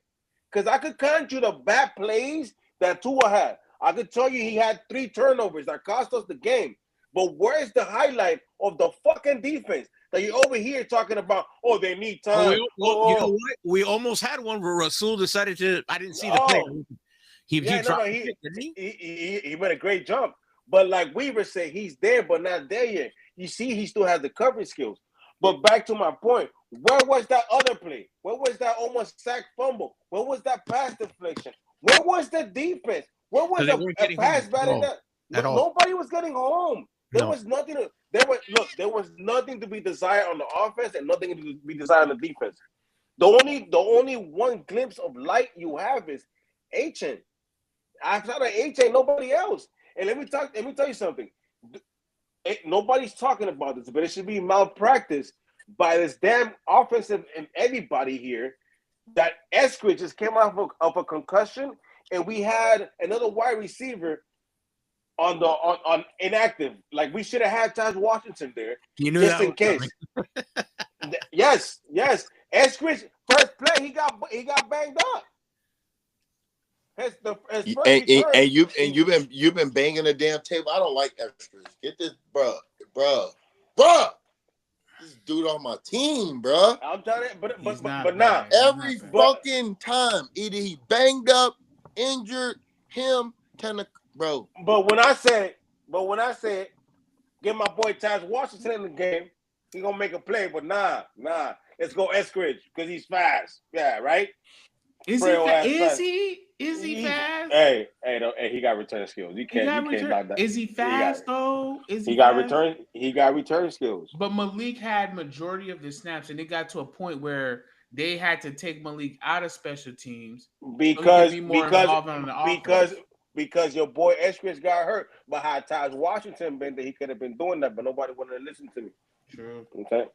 Because I could count you the bad plays that Tua had. I could tell you he had 3 turnovers that cost us the game. But where's the highlight of the fucking defense that you're over here talking about? Oh, they need time. You know what? We almost had one where Rasul decided to. I didn't see the play. He made a great jump. But like Weaver said, he's there, but not there yet. You see, he still has the coverage skills. But back to my point, where was that other play? Where was that almost sack fumble? Where was that pass deflection? Where was the defense? Where was a pass batting that? Nobody was getting home. There was nothing. There was nothing to be desired on the offense and nothing to be desired on the defense. The only one glimpse of light you have is H-N. Outside of H-N, nobody else. And let me tell you something. Nobody's talking about this, but it should be malpractice by this damn offensive and everybody here that Eskridge just came off of a concussion, and we had another wide receiver on inactive. Like we should have had Taj Washington there, just in case. Yes. Eskridge first play he got banged up. You've been banging the damn table. I don't like Eskridge. Get this, bruh. This dude on my team, bruh. I'm telling you, but now every fucking time, either he banged up, injured, him, bro. But when I said, get my boy Taj Washington in the game, he gonna make a play. But nah, let's go Eskridge because he's fast. Yeah, right. Is he fast? Hey, he got return skills. You can't knock that. Is he fast though? He got return skills. But Malik had majority of the snaps, and it got to a point where they had to take Malik out of special teams because your boy Eskridge got hurt. But had Taj Washington been there, he could have been doing that. But nobody wanted to listen to me. True. Okay.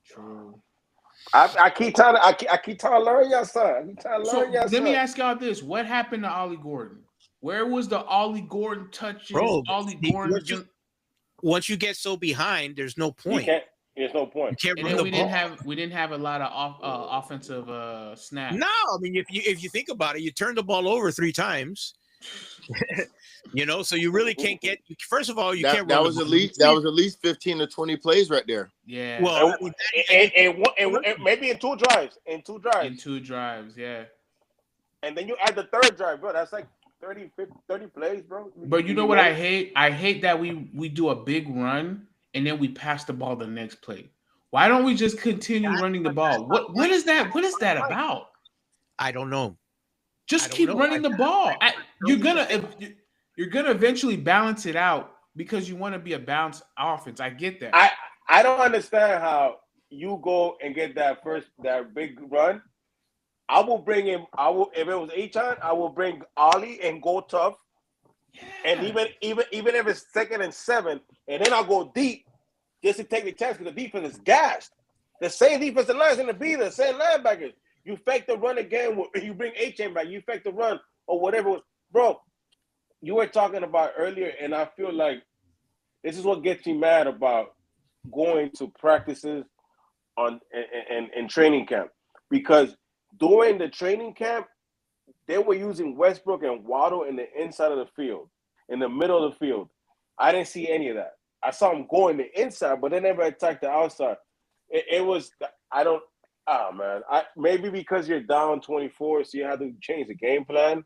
True. I keep trying to learn y'all, son. Let me ask y'all this: what happened to Ollie Gordon? Where was the Ollie Gordon touches? Bro, Gordon. Once you get so behind, there's no point. There's no point. And then we didn't have a lot of offensive snaps. No, I mean if you think about it, you turned the ball over 3 times. So you really can't get. First of all, you can't. That was at least 15 to 20 plays right there. Yeah. Well, and maybe in 2 drives. In 2 drives, yeah. And then you add the 3rd drive, bro. That's like 30 plays, bro. But you know what I hate? I hate that we do a big run and then we pass the ball the next play. Why don't we just continue running the ball? What is that? What is that about? I don't know. Just keep running the ball. You're gonna eventually balance it out because you want to be a balanced offense. I get that. I don't understand how you go and get that big run. I will bring him. If it was H-on, I will bring Ollie and go tough. Yeah. And even if it's 2nd and 7, and then I'll go deep just to take the chance because the defense is gassed. The same defensive line is going to be the same linebackers. You fake the run again. You bring H-on back. You fake the run or whatever. Bro, you were talking about earlier, and I feel like this is what gets me mad about going to practices in training camp, because during the training camp they were using Westbrook and Waddle in the inside of the field, in the middle of the field. I didn't see any of that. I saw them going the inside, but they never attacked the outside. It was man. Maybe because you're down 24, so you have to change the game plan.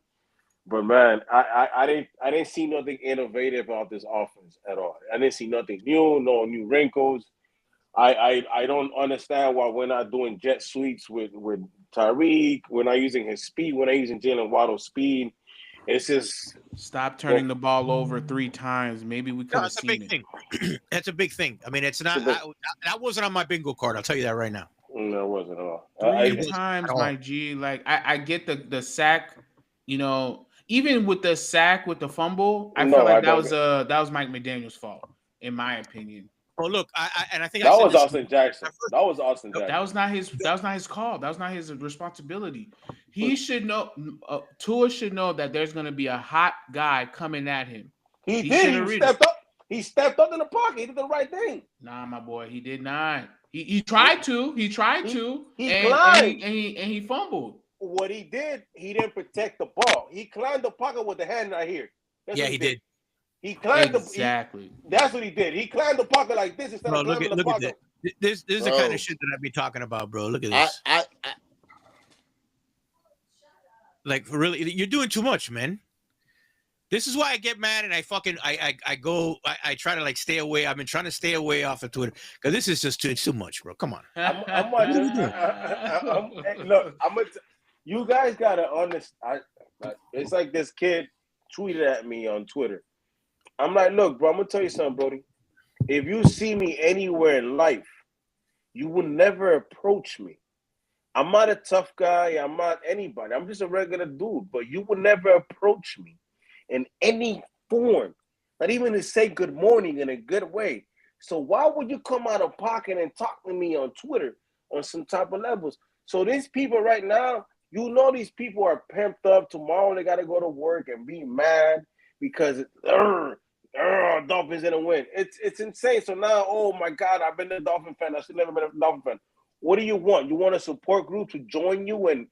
But man, I didn't see nothing innovative about this offense at all. I didn't see nothing new, no new wrinkles. I don't understand why we're not doing jet sweeps with Tyreek. We're not using his speed. We're not using Jaylen Waddle's speed. It's just stop turning the ball over 3 times. Maybe we could have seen it. Thing. That's a big thing. I mean, it's not. That wasn't on my bingo card. I'll tell you that right now. No, it wasn't at all. 3 times, my G. Like I get the sack. You know, even with the sack with the fumble, I feel like that was Mike McDaniel's fault, in my opinion. Oh, look, I think that was Austin Jackson. That was Austin Jackson. That was not his call. That was not his responsibility. He should know. Tua should know that there's going to be a hot guy coming at him. He did. He stepped up. He stepped up in the pocket. He did the right thing. Nah, my boy, he did not. He tried to. He tried to. He climbed and he fumbled. What he did, he didn't protect the ball. He climbed the pocket with the hand right here. He did. He climbed exactly. That's what he did. He climbed the pocket like this instead of climbing the pocket. This is the kind of shit that I be talking about, bro. Look at this. Like, for really, you're doing too much, man. This is why I get mad and I try to like stay away. I've been trying to stay away off of Twitter because this is just too much, bro. Come on. You guys gotta understand. It's like this kid tweeted at me on Twitter. I'm like, look, bro, I'm gonna tell you something, Brody. If you see me anywhere in life, you will never approach me. I'm not a tough guy. I'm not anybody. I'm just a regular dude. But you will never approach me in any form, not even to say good morning in a good way. So why would you come out of pocket and talk to me on Twitter on some type of levels? So these people right now, you know these people are pimped up. Tomorrow they got to go to work and be mad because Dolphins didn't win. It's insane. So now, oh my God, I've been a Dolphin fan. I've still never been a Dolphin fan. What do you want? You want a support group to join you and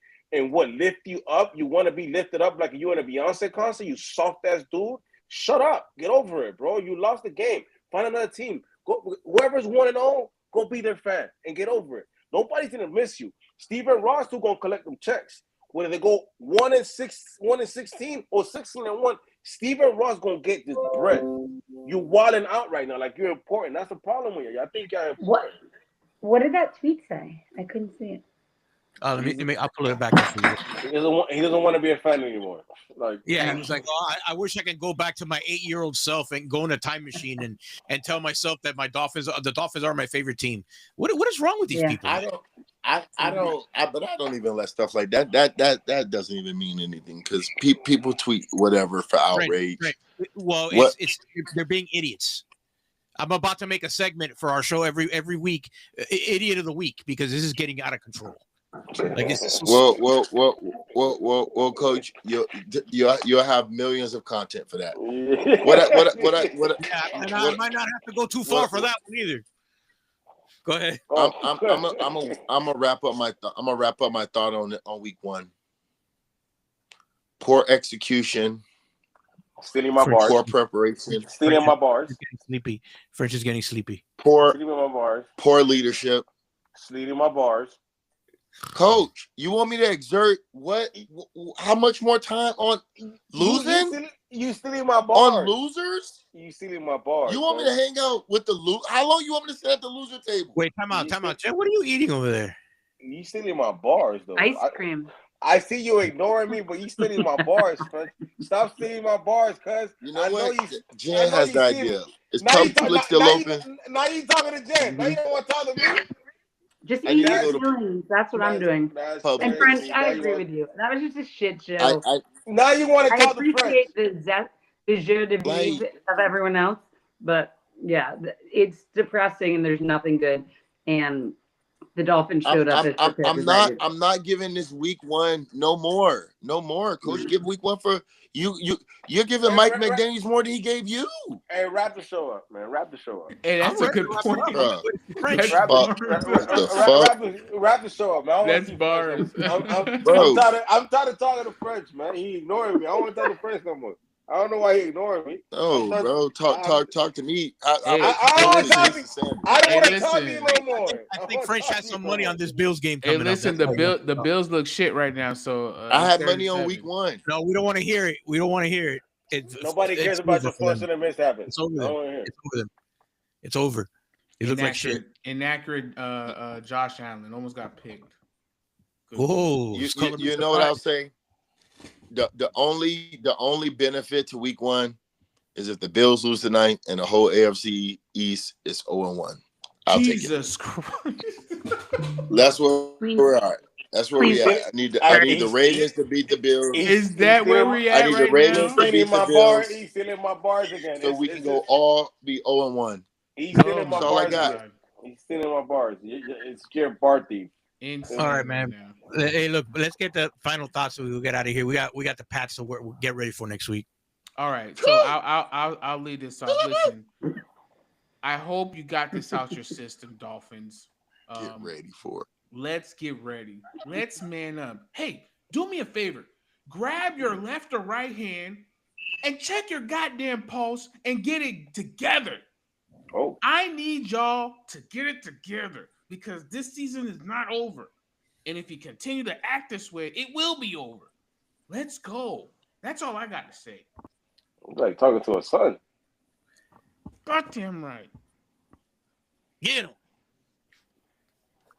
lift you up? You want to be lifted up like you in a Beyonce concert? You soft-ass dude? Shut up. Get over it, bro. You lost the game. Find another team. Go, whoever's 1-0, go be their fan and get over it. Nobody's going to miss you. Steven Ross still going to collect them checks. Whether they go 1-16 or 16-1, Steven Ross going to get this bread. You wilding out right now like you're important. That's the problem with you. I think you're important. What did that tweet say? I couldn't see it. Let me. I'll pull it back up for you. He doesn't want to be a fan anymore. Like, yeah, he was like, "Oh, I wish I could go back to my 8-year-old self and go in a time machine and tell myself that the Dolphins are my favorite team." What is wrong with these people? I don't even let stuff like that. That doesn't even mean anything because people tweet whatever for outrage. Right. Well, it's they're being idiots. I'm about to make a segment for our show every week, Idiot of the Week, because this is getting out of control. Like it's well, Coach, you'll have millions of content for that. I might not have to go too far for that one either. Go ahead. I'm gonna wrap up my thought on week 1. Poor execution. Stealing my bars. Poor preparation. Stealing my bars. Sleepy. French is getting sleepy. Stealing my bars. Poor leadership. Stealing my bars. Coach, you want me to exert what? How much more time on losing? You stealing my bars. On losers? You stealing my bars. You want me to hang out with the loser? How long you want me to sit at the loser table? Wait, time out. Jen, what are you eating over there? You stealing my bars, though. Ice cream. I see you ignoring me, but you stealing my bars, man. Stop stealing my bars, cuz. You know what? Jen has the idea. Is public still open? Now you talking to Jen. Now you don't want to talk to me. Just eat your feelings. That's what I'm doing. And French, I agree with you. That was just a shit show. Now you want to talk to French. I appreciate the jeu de vivre of everyone else, but yeah, it's depressing and there's nothing good. And The Dolphins showed up as prepared as I did. I'm not giving this week 1 no more. Coach. Give week 1 for you. You're giving Mike McDaniels more than he gave you. Hey, wrap the show up, man. Wrap the show up. Hey, that's a good point. That's Wrap the show up, man. That's bars. I'm tired of talking to French, man. He ignoring me. I don't want to talk to French no more. I don't know why he ignoring me. Oh, bro, talk to me. I don't want to talk to you no more. I think French has some money on this Bills game coming up. Hey, listen, the Bills look shit right now. So I had money on week 1. No, we don't want to hear it. Nobody cares about your force and mishaps. It's over them. It's over. It looks like shit. Inaccurate. Josh Allen almost got picked. Whoa! You know what I'll say? The only benefit to week 1 is if the Bills lose tonight and the whole AFC East is 0-1. I'll Jesus take it. Christ. That's where we're at. That's where we at. I need the Ravens to beat the Bills. Is that where we at? I need the Ravens to beat the Bills. He's stealing my bars again. So we can go all be 0-1. He's stealing my bars again. He's stealing my bars. It's your bar thief. All right, man. Hey, look, let's get the final thoughts so we'll get out of here. We got the Pats to get ready for next week. All right, so I'll lead this off. Listen, I hope you got this out your system, Dolphins. Get ready for it. Let's get ready. Let's man up. Hey, do me a favor. Grab your left or right hand and check your goddamn pulse and get it together. Oh, I need y'all to get it together because this season is not over. And if you continue to act this way, it will be over. Let's go. That's all I got to say. I'm like talking to a son. Goddamn right. Get him.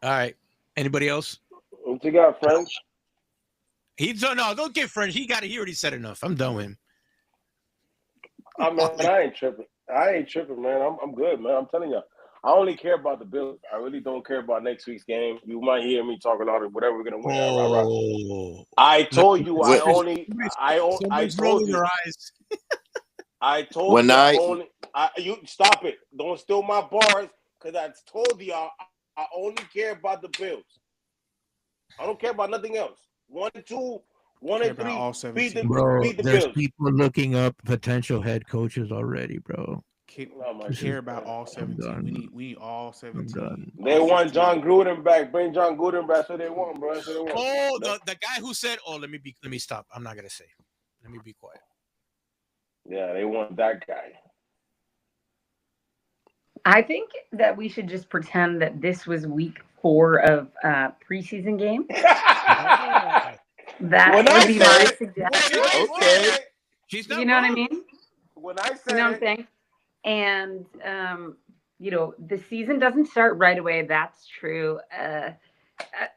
All right. Anybody else? What you got, French? No, don't get French. He already said enough. I'm done with him. I ain't tripping, man. I'm good, man. I'm telling you. I only care about the Bills. I really don't care about next week's game. You might hear me talking all it, whatever we're gonna win. Oh. I told you I told you. You stop it. Don't steal my bars because I told you I only care about the Bills. I don't care about nothing else. 1 and 2, 1 and 3. Beat the there's Bills. People looking up potential head coaches already, bro. Care about all 17. We need all 17. They want John Gruden back. Bring John Gruden back. So they want, bro. Oh, the guy who said, "Oh, let me stop. I'm not gonna say. Let me be quiet." Yeah, they want that guy. I think that we should just pretend that this was week 4 of preseason game. That would be my suggestion. Okay. You know what I mean? When I said, you know what I'm saying? And, the season doesn't start right away. That's true.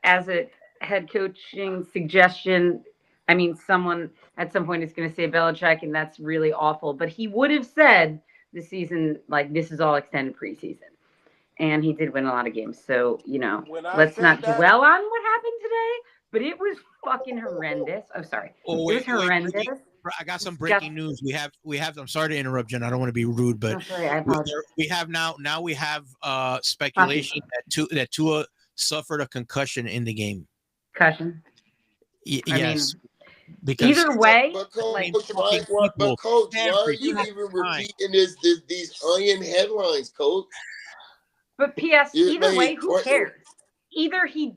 As a head coaching suggestion, I mean, someone at some point is going to say Belichick, and that's really awful. But he would have said the season, like, this is all extended preseason. And he did win a lot of games. So, let's not dwell on what happened today. But it was fucking horrendous. I'm sorry. It was horrendous. I got some breaking news. We have. I'm sorry to interrupt, Jen. I don't want to be rude, but sorry, I apologize. we have speculation that Tua suffered a concussion in the game. Concussion. Yes. Because either way, Coach, why are you even repeating these onion headlines, Coach? But P.S. Either way, who cares? Either he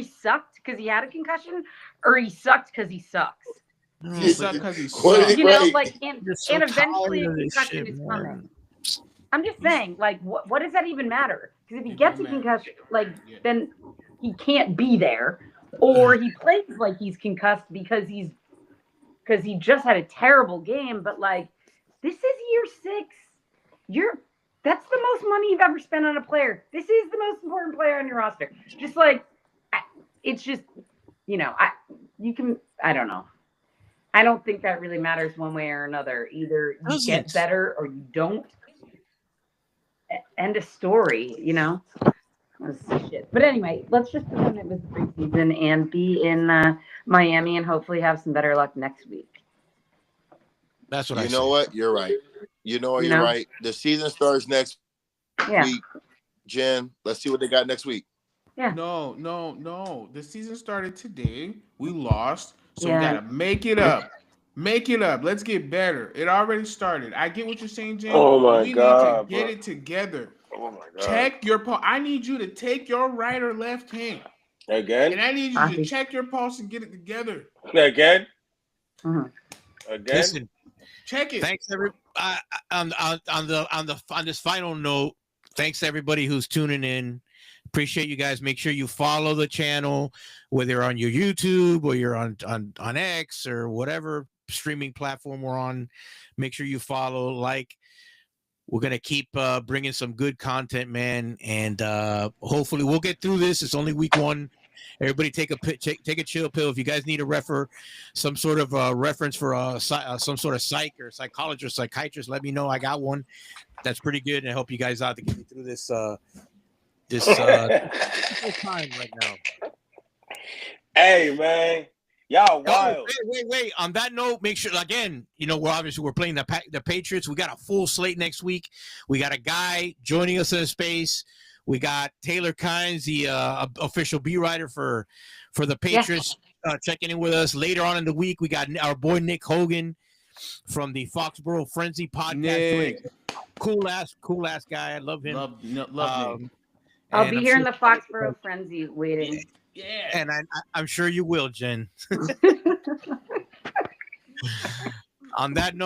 sucked because he had a concussion, or he sucked because he sucks. He sucked because he sucks. And eventually a concussion is coming. I'm just saying, what does that even matter? Because if he gets a concussion, then he can't be there, or he plays like he's concussed because he just had a terrible game. But this is year 6. That's the most money you've ever spent on a player. This is the most important player on your roster. Just it's just, I don't know. I don't think that really matters one way or another. Either you get better or you don't. End of story, Shit. But anyway, let's just pretend it was the preseason and be in Miami and hopefully have some better luck next week. That's what I You know what? You're right. You're right. The season starts next week. Jen, let's see what they got next week. Yeah. No. The season started today. We lost, so we Yeah. gotta make it up. Make it up. Let's get better. It already started. I get what you're saying, Jim. Oh my We God, need to get bro. it together. Oh my God. Check your pulse. I need you to take your right or left hand, and Again? I need you to Copy. check your pulse and get it together. Again? Mhm. Again? Listen, Check it. thanks on this final note. Thanks to everybody who's tuning in. Appreciate you guys. Make sure you follow the channel, whether you're on your YouTube or you're on X or whatever streaming platform we're on. Make sure you follow, like. We're gonna keep bringing some good content, man, and hopefully we'll get through this. It's only week 1. Everybody take a chill pill. If you guys need some sort of reference for some sort of psych or psychologist, psychiatrist, let me know. I got one that's pretty good, and I help you guys out to get me through this time right now. Hey, man. Y'all wild. Wait. On that note, make sure, again, we're playing the Patriots. We got a full slate next week. We got a guy joining us in the space. We got Taylor Kynes, the official beat writer for the Patriots, checking in with us. Later on in the week, we got our boy Nick Hogan from the Foxborough Frenzy podcast. Nick. Cool ass guy. I love him. Love Nick. I'll be here in the Foxborough Frenzy waiting. Yeah. And I'm sure you will, Jen. On that note.